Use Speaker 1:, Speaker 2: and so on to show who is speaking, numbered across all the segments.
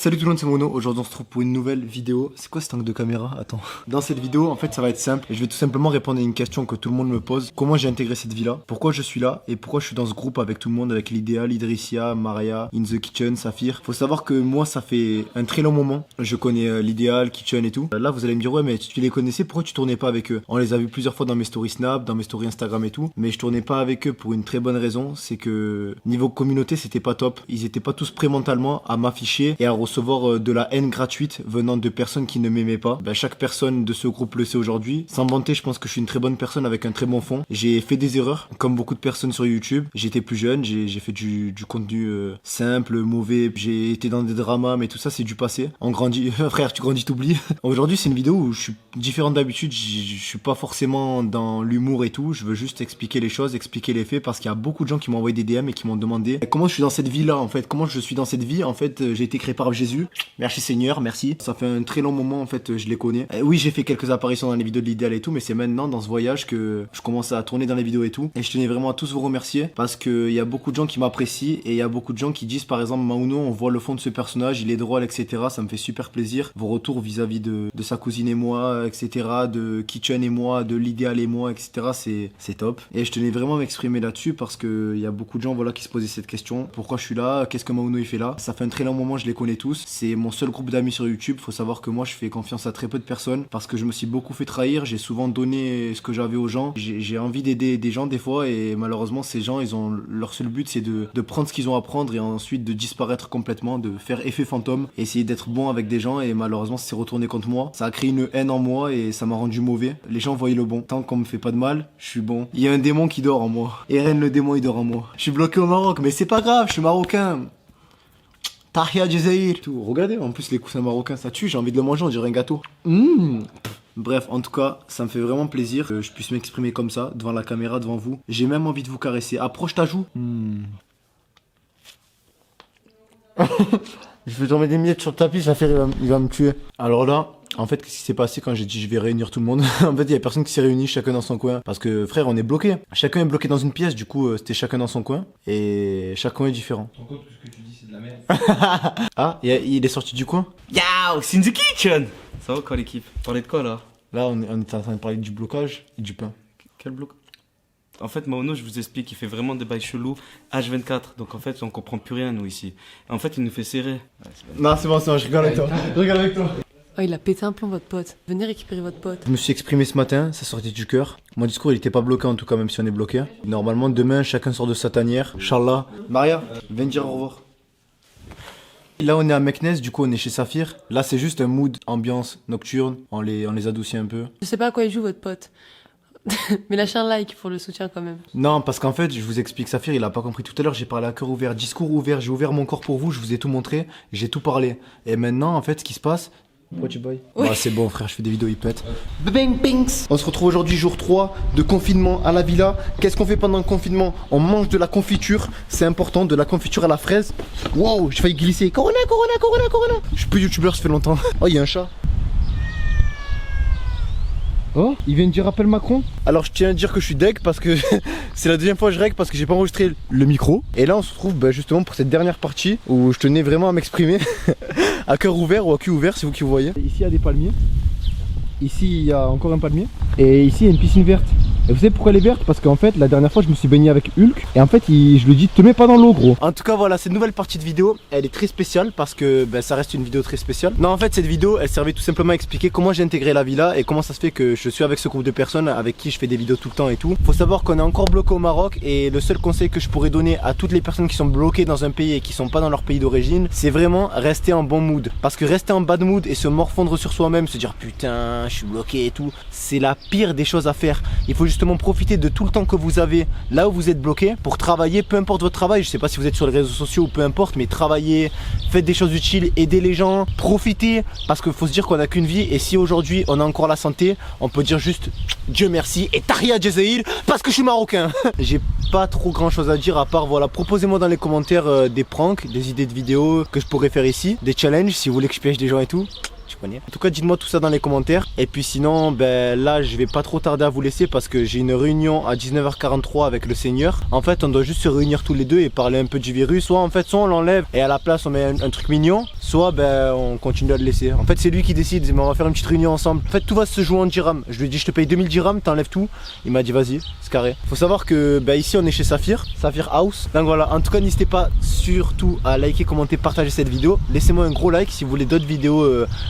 Speaker 1: Salut tout le monde, c'est Mono. Aujourd'hui on se retrouve pour une nouvelle vidéo. C'est quoi cet angle de caméra? Attends. Dans cette vidéo en fait ça va être simple. Je vais tout simplement répondre à une question que tout le monde me pose. Comment j'ai intégré cette vie là? Pourquoi je suis là? Et pourquoi je suis dans ce groupe avec tout le monde, avec l'idéal, Idrissia, Maria, In The Kitchen, Saphir. Faut savoir que moi ça fait un très long moment. Je connais l'idéal, Kitchen et tout. Là vous allez me dire ouais mais tu les connaissais, pourquoi tu tournais pas avec eux? On les a vus plusieurs fois dans mes stories Snap, dans mes stories Instagram et tout. Mais je tournais pas avec eux pour une très bonne raison. C'est que niveau communauté c'était pas top. Ils étaient pas tous prêts mentalement à m'afficher et à recevoir de la haine gratuite venant de personnes qui ne m'aimaient pas. Chaque personne de ce groupe le sait aujourd'hui. Sans vanter, je pense que je suis une très bonne personne avec un très bon fond. J'ai fait des erreurs, comme beaucoup de personnes sur YouTube. J'étais plus jeune, j'ai fait du contenu simple, mauvais. J'ai été dans des dramas, mais tout ça c'est du passé. On grandit, frère, tu grandis, t'oublies. Aujourd'hui c'est une vidéo où je suis différent d'habitude. Je suis pas forcément dans l'humour et tout. Je veux juste expliquer les choses, expliquer les faits, parce qu'il y a beaucoup de gens qui m'ont envoyé des DM et qui m'ont demandé comment je suis dans cette vie là en fait. Comment je suis dans cette vie en fait. J'ai été créé par Jésus. Merci Seigneur, merci. Ça fait un très long moment en fait, je les connais. Oui, j'ai fait quelques apparitions dans les vidéos de l'idéal et tout, mais c'est maintenant dans ce voyage que je commence à tourner dans les vidéos et tout. Et je tenais vraiment à tous vous remercier parce qu'il y a beaucoup de gens qui m'apprécient et il y a beaucoup de gens qui disent par exemple Mauno, on voit le fond de ce personnage, il est drôle, etc. Ça me fait super plaisir. Vos retours vis-à-vis de sa cousine et moi, etc. De Kitchen et moi, de l'idéal et moi, etc. C'est top. Et je tenais vraiment à m'exprimer là-dessus parce qu'il y a beaucoup de gens voilà, qui se posaient cette question. Pourquoi je suis là? Qu'est-ce que Mauno il fait là? Ça fait un très long moment, je les connais tous. C'est mon seul groupe d'amis sur YouTube. Faut savoir que moi je fais confiance à très peu de personnes parce que je me suis beaucoup fait trahir. J'ai souvent donné ce que j'avais aux gens. J'ai envie d'aider des gens des fois et malheureusement ces gens leur seul but c'est de prendre ce qu'ils ont à prendre et ensuite de disparaître complètement, de faire effet fantôme, essayer d'être bon avec des gens et malheureusement ça s'est retourné contre moi. Ça a créé une haine en moi et ça m'a rendu mauvais. Les gens voyaient le bon. Tant qu'on me fait pas de mal, je suis bon. Il y a un démon qui dort en moi. Eren le démon il dort en moi. Je suis bloqué au Maroc mais c'est pas grave, je suis marocain. Tahia Jazair. Tout. Regardez, en plus les coussins marocains ça tue, j'ai envie de le manger, on dirait un gâteau. Bref, en tout cas, ça me fait vraiment plaisir que je puisse m'exprimer comme ça, devant la caméra, devant vous. J'ai même envie de vous caresser. Approche ta joue. Je vais tomber des miettes sur le tapis, ça fait il va me tuer. Alors là, en fait, qu'est-ce qui s'est passé quand j'ai dit je vais réunir tout le monde? En fait, il y a personne qui s'est réuni, chacun dans son coin. Parce que frère, on est bloqué. Chacun est bloqué dans une pièce, du coup, c'était chacun dans son coin. Et chacun est différent.
Speaker 2: Tu te rends compte que ce que tu dis, c'est de la merde.
Speaker 1: Ah, il est sorti du coin?
Speaker 2: Yo, c'est In The Kitchen. Ça va quoi l'équipe? Parlait de quoi là?
Speaker 1: Là, on est en train de parler du blocage et du pain.
Speaker 2: Quel bloc? En fait, Mauno, je vous explique, il fait vraiment des bails chelous H24. Donc en fait, on comprend plus rien nous ici. En fait, il nous fait serrer.
Speaker 1: Non, c'est bon, je rigole avec toi. Je rigole avec toi.
Speaker 3: Oh, il a pété un plomb, votre pote. Venez récupérer votre pote.
Speaker 1: Je me suis exprimé ce matin, ça sortait du cœur. Mon discours, il était pas bloqué en tout cas, même si on est bloqué. Normalement, demain, chacun sort de sa tanière. Inch'Allah. Maria, viens dire au revoir. Là, on est à Meknès, du coup, on est chez Saphir. Là, c'est juste un mood, ambiance nocturne. On les adoucit un peu.
Speaker 3: Je sais pas à quoi il joue, votre pote. Mais lâchez un like pour le soutien quand même.
Speaker 1: Non, parce qu'en fait, je vous explique, Saphir, il a pas compris tout à l'heure, j'ai parlé à cœur ouvert, discours ouvert, j'ai ouvert mon corps pour vous, je vous ai tout montré, j'ai tout parlé. Et maintenant, en fait, ce qui se passe... Pourquoi tu boy?
Speaker 3: Oui.
Speaker 1: Bah, c'est bon frère, je fais des vidéos, il pète. Bang bangs. On se retrouve aujourd'hui jour 3 de confinement à la villa. Qu'est-ce qu'on fait pendant le confinement? On mange de la confiture, c'est important, de la confiture à la fraise. Wow, j'ai failli glisser. Corona, corona, corona, corona. Je suis plus youtubeur, ça fait longtemps. Oh, il y a un chat. Oh, il vient de dire appelle Macron. Alors je tiens à dire que je suis deg parce que c'est la deuxième fois que je règle parce que j'ai pas enregistré le micro. Et là on se retrouve justement pour cette dernière partie où je tenais vraiment à m'exprimer à cœur ouvert ou à cul ouvert, c'est vous qui vous voyez. Ici il y a des palmiers. Ici il y a encore un palmier. Et ici il y a une piscine verte. Et vous savez pourquoi elle est verte? Parce qu'en fait la dernière fois je me suis baigné avec Hulk. Et en fait je lui dis te mets pas dans l'eau gros. En tout cas voilà, cette nouvelle partie de vidéo elle est très spéciale parce que ça reste une vidéo très spéciale. Non en fait cette vidéo elle servait tout simplement à expliquer comment j'ai intégré la villa et comment ça se fait que je suis avec ce groupe de personnes avec qui je fais des vidéos tout le temps et tout. Faut savoir qu'on est encore bloqué au Maroc et le seul conseil que je pourrais donner à toutes les personnes qui sont bloquées dans un pays et qui sont pas dans leur pays d'origine, c'est vraiment rester en bon mood. Parce que rester en bad mood et se morfondre sur soi-même, se dire putain je suis bloqué et tout, c'est la pire des choses à faire. Il faut justement profiter de tout le temps que vous avez là où vous êtes bloqué pour travailler, peu importe votre travail. Je sais pas si vous êtes sur les réseaux sociaux ou peu importe, mais travaillez, faites des choses utiles, aidez les gens, profitez parce qu'il faut se dire qu'on a qu'une vie et si aujourd'hui on a encore la santé, on peut dire juste Dieu merci et Tahia Jazair parce que je suis marocain. J'ai pas trop grand chose à dire à part voilà, proposez-moi dans les commentaires des pranks, des idées de vidéos que je pourrais faire ici, des challenges si vous voulez que je piège des gens et tout. tu connais. En tout cas, dites-moi tout ça dans les commentaires. Et puis sinon, ben là, je vais pas trop tarder à vous laisser parce que j'ai une réunion à 19h43 avec le Seigneur. En fait, on doit juste se réunir tous les deux et parler un peu du virus. Soit on l'enlève et à la place on met un truc mignon, soit ben on continue à le laisser. En fait, c'est lui qui décide, mais on va faire une petite réunion ensemble. En fait, tout va se jouer en dirhams. Je lui ai dit, je te paye 2000 dirhams, t'enlèves tout. Il m'a dit, vas-y, c'est carré. Faut savoir que ben, ici on est chez Saphir House. Donc voilà, en tout cas, n'hésitez pas surtout à liker, commenter, partager cette vidéo. Laissez-moi un gros like si vous voulez d'autres vidéos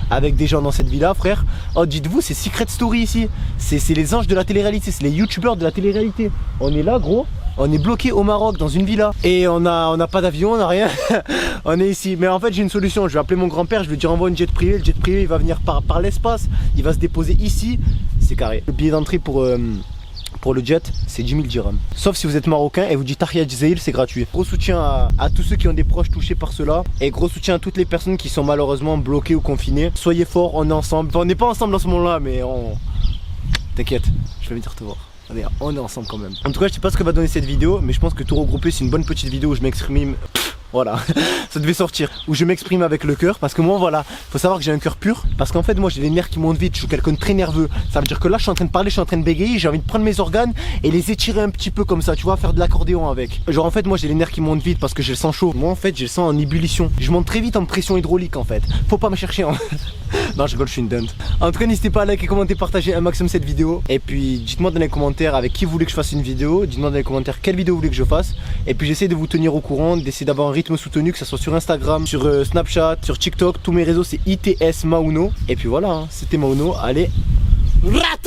Speaker 1: avec des gens dans cette villa, frère. Oh, dites-vous, c'est Secret Story ici. C'est les anges de la télé-réalité, c'est les youtubeurs de la télé-réalité. On est là, gros. On est bloqué au Maroc dans une villa et on a pas d'avion, on a rien. On est ici. Mais en fait, j'ai une solution. Je vais appeler mon grand-père, je vais lui dire envoie une jet privé. Le jet privé, il va venir par l'espace. Il va se déposer ici. C'est carré. Le billet d'entrée pour le jet, c'est 10 000 dirhams. Sauf si vous êtes marocain et vous dites Tahia Djezaïl, c'est gratuit. Gros soutien à tous ceux qui ont des proches touchés par cela. Et gros soutien à toutes les personnes qui sont malheureusement bloquées ou confinées. Soyez forts, on est ensemble. Enfin, on n'est pas ensemble en ce moment-là, mais on... T'inquiète, je vais venir te voir. Allez, on est ensemble quand même. En tout cas, je sais pas ce que va donner cette vidéo, mais je pense que tout regroupé, c'est une bonne petite vidéo où je m'exprime. Voilà, ça devait sortir. Où je m'exprime avec le cœur. Parce que moi, voilà, faut savoir que j'ai un cœur pur. Parce qu'en fait, moi, j'ai les nerfs qui montent vite. Je suis quelqu'un de très nerveux. Ça veut dire que là, je suis en train de parler, je suis en train de bégayer. J'ai envie de prendre mes organes et les étirer un petit peu comme ça. Tu vois, faire de l'accordéon avec. Genre, en fait, moi, j'ai les nerfs qui montent vite parce que j'ai le sang chaud. Moi, en fait, j'ai le sang en ébullition. Je monte très vite en pression hydraulique, en fait. Faut pas me chercher. Non, je rigole, je suis une dinde. En tout cas, n'hésitez pas à liker, commenter, partager un maximum cette vidéo. Et puis, dites-moi dans les commentaires avec qui vous voulez que je fasse une vidéo. Dites-moi dans les commentaires quelle vidéo vous voulez que je fasse. Et puis, j'essaie de vous tenir au courant, d'essayer d'avoir un rythme soutenu, que ça soit sur Instagram, sur Snapchat, sur TikTok. Tous mes réseaux, c'est ITS Mauno. Et puis voilà, hein, c'était Mauno. Allez, rat!